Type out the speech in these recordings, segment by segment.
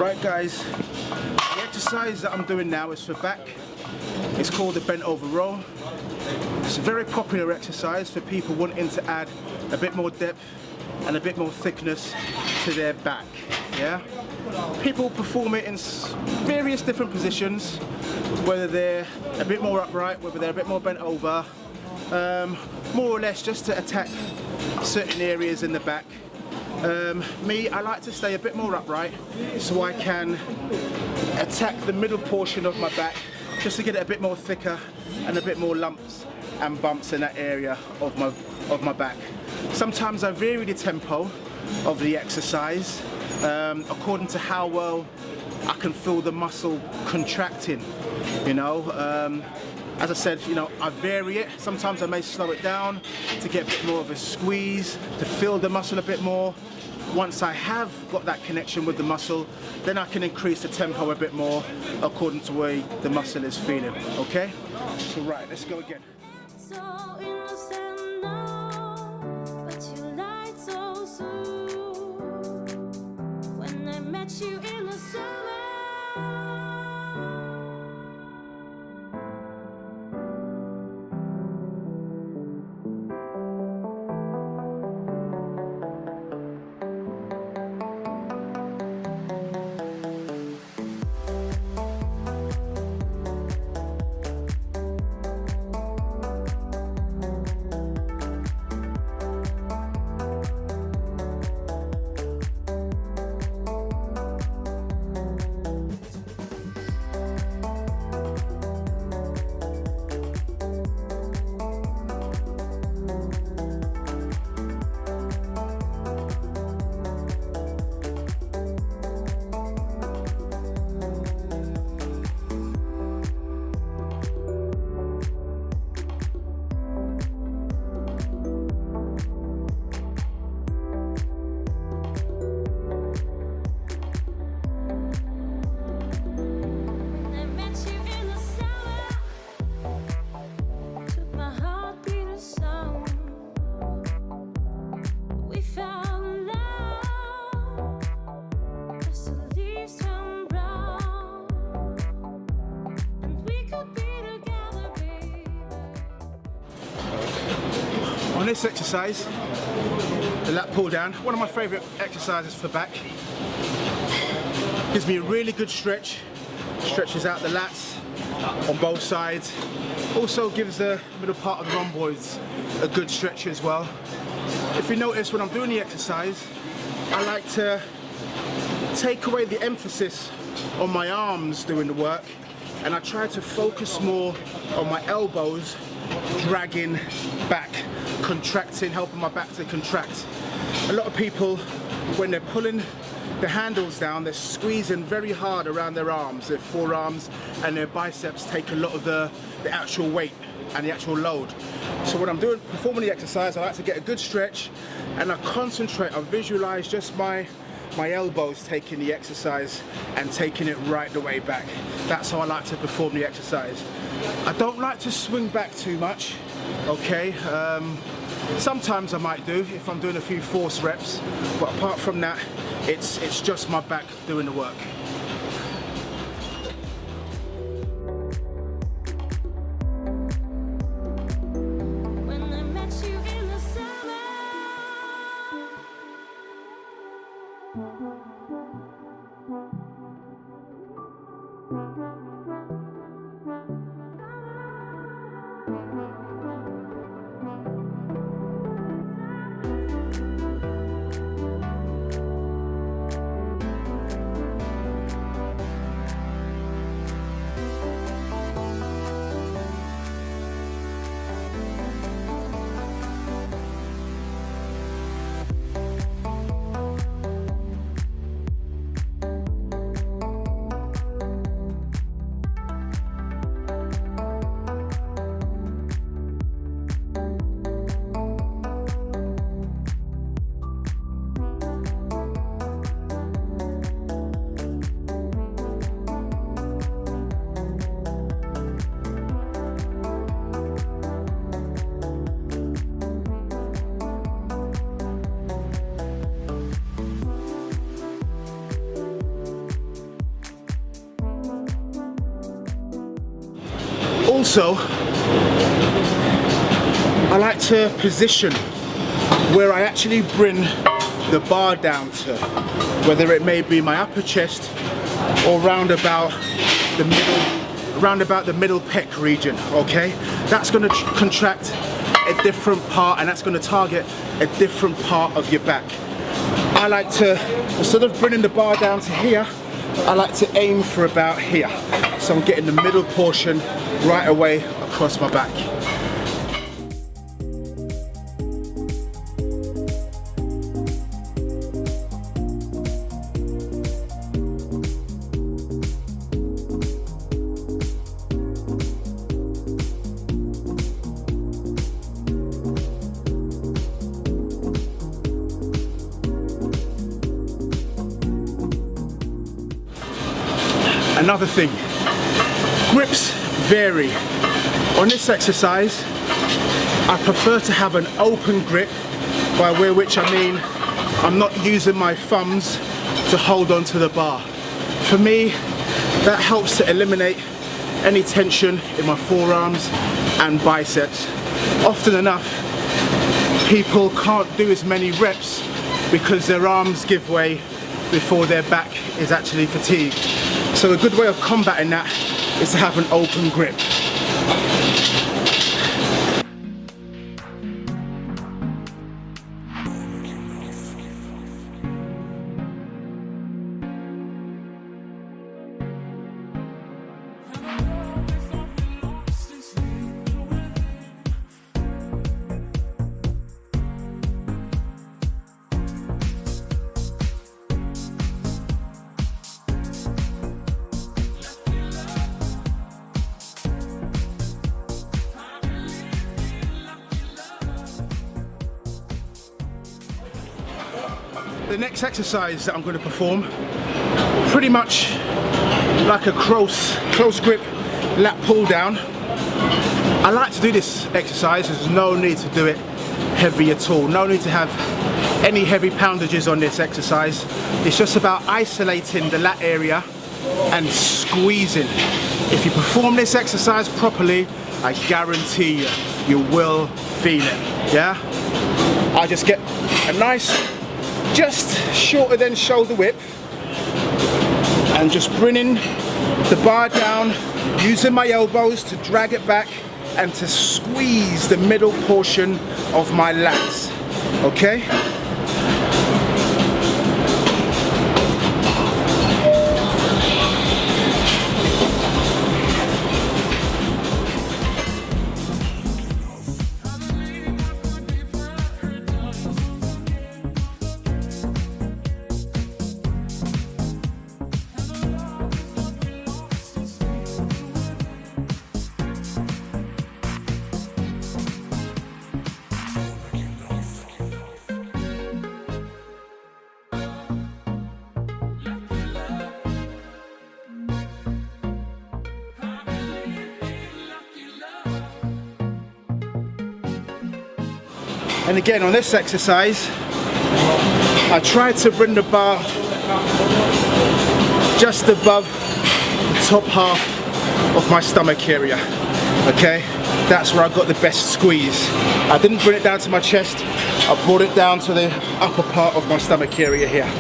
Right guys, the exercise that I'm doing now is for back. It's called the bent over row. It's a very popular exercise for people wanting to add a bit more depth and a bit more thickness to their back. Yeah? People perform it in various different positions, whether they're a bit more upright, whether they're a bit more bent over, more or less just to attack certain areas in the back. Me, I like to stay a bit more upright so I can attack the middle portion of my back just to get it a bit more thicker and a bit more lumps and bumps in that area of my back. Sometimes I vary the tempo of the exercise according to how well I can feel the muscle contracting, you know. As I said, you know, I vary it. Sometimes I may slow it down to get a bit more of a squeeze, to feel the muscle a bit more. Once I have got that connection with the muscle, then I can increase the tempo a bit more according to where the muscle is feeling, okay? So right, let's go again. So innocent, no, but you lied so soon. When I met you in the summer. On this exercise, the lat pull down, one of my favourite exercises for back. Gives me a really good stretch, stretches out the lats on both sides. Also gives the middle part of the rhomboids a good stretch as well. If you notice, when I'm doing the exercise, I like to take away the emphasis on my arms doing the work, and I try to focus more on my elbows dragging back, contracting, helping my back to contract. A lot of people, when they're pulling the handles down, they're squeezing very hard around their arms, their forearms and their biceps take a lot of the actual weight and the actual load. So when I'm performing the exercise, I like to get a good stretch and I concentrate, I visualize just my elbows taking the exercise and taking it right the way back. That's how I like to perform the exercise. I don't like to swing back too much, okay? Sometimes I might do if I'm doing a few force reps, but apart from that, it's just my back doing the work. Also, I like to position where I actually bring the bar down to, whether it may be my upper chest or round about the middle pec region, okay? That's gonna contract a different part, and that's gonna target a different part of your back. I like to, instead of bringing the bar down to here, I like to aim for about here. So I'm getting the middle portion right away across my back. Another thing, grips vary. On this exercise, I prefer to have an open grip, by which I mean I'm not using my thumbs to hold onto the bar. For me, that helps to eliminate any tension in my forearms and biceps. Often enough, people can't do as many reps because their arms give way before their back is actually fatigued. So a good way of combating that is to have an open grip. The next exercise that I'm going to perform, pretty much like a close grip lat pull down. I like to do this exercise, there's no need to do it heavy at all. No need to have any heavy poundages on this exercise. It's just about isolating the lat area and squeezing. If you perform this exercise properly, I guarantee you will feel it, yeah? I just get a nice, just shorter than shoulder width, and just bringing the bar down, using my elbows to drag it back and to squeeze the middle portion of my lats, okay? And again, on this exercise, I try to bring the bar just above the top half of my stomach area, okay? That's where I got the best squeeze. I didn't bring it down to my chest, I brought it down to the upper part of my stomach area here.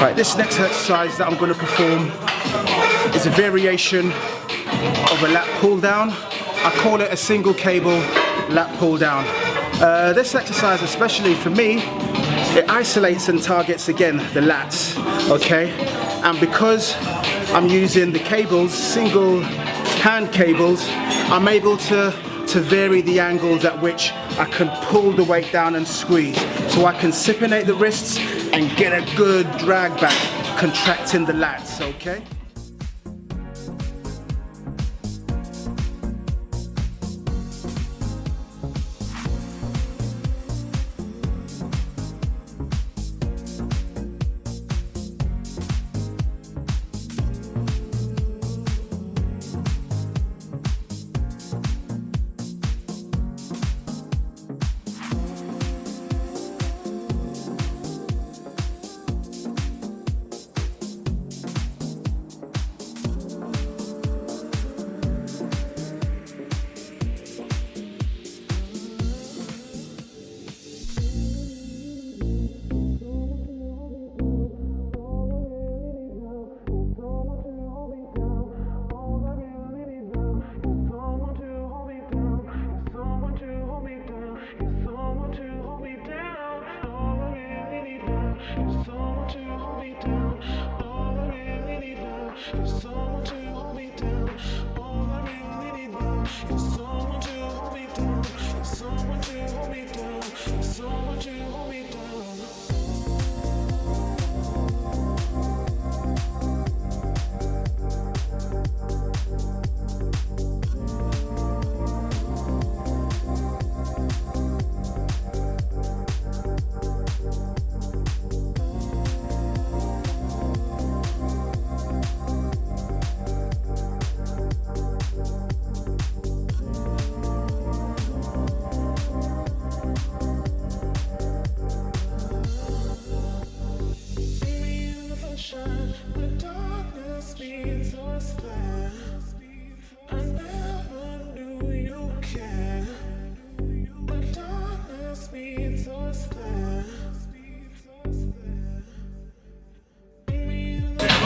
Right, this next exercise that I'm going to perform is a variation of a lat pull down. I call it a single cable lat pull down. This exercise, especially for me, it isolates and targets again the lats, okay? And because I'm using the cables, single hand cables, I'm able to vary the angles at which I can pull the weight down and squeeze. So I can supinate the wrists and get a good drag back, contracting the lats, okay?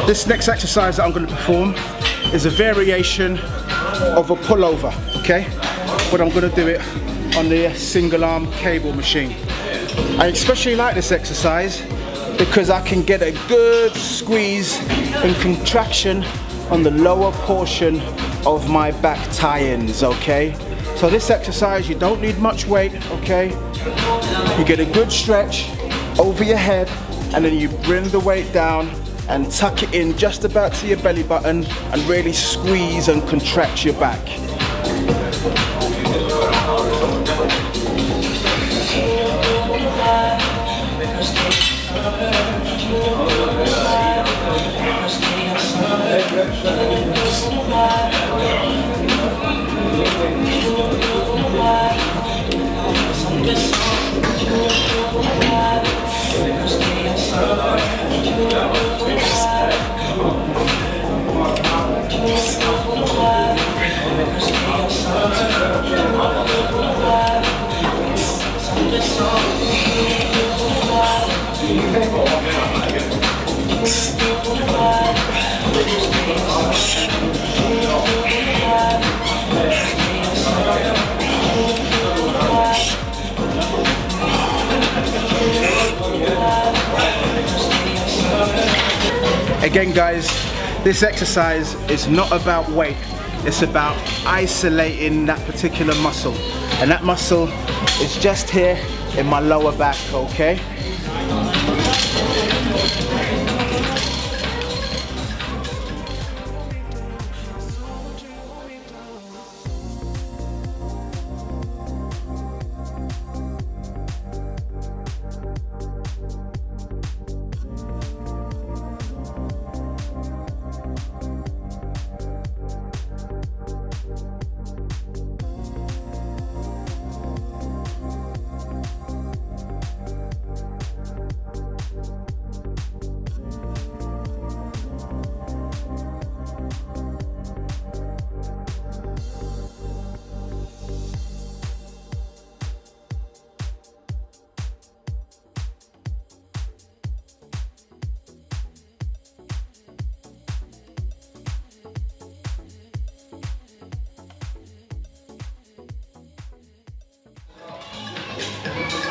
This next exercise that I'm going to perform is a variation of a pullover, okay? But I'm going to do it on the single arm cable machine. I especially like this exercise because I can get a good squeeze and contraction on the lower portion of my back tie-ins, okay? So this exercise, you don't need much weight, okay? You get a good stretch over your head and then you bring the weight down and tuck it in just about to your belly button and really squeeze and contract your back. Again guys, this exercise is not about weight, it's about isolating that particular muscle. And that muscle is just here in my lower back, okay?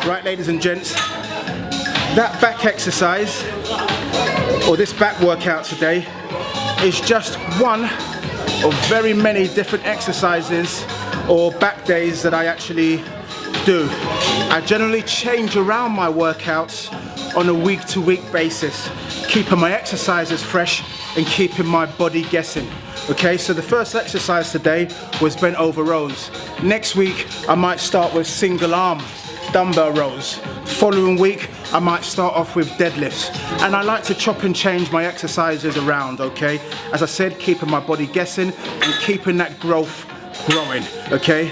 Right, ladies and gents, that back exercise, or this back workout today, is just one of very many different exercises or back days that I actually do. I generally change around my workouts on a week-to-week basis, keeping my exercises fresh and keeping my body guessing. Okay, so the first exercise today was bent over rows. Next week, I might start with single arm dumbbell rows. Following week, I might start off with deadlifts. And I like to chop and change my exercises around, okay? As I said, keeping my body guessing and keeping that growth growing, okay?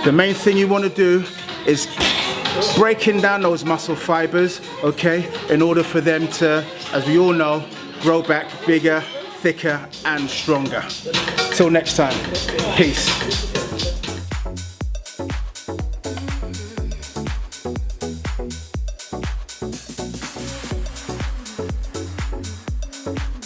The main thing you want to do is breaking down those muscle fibers, okay? In order for them to, as we all know, grow back bigger, thicker and stronger. Till next time, peace.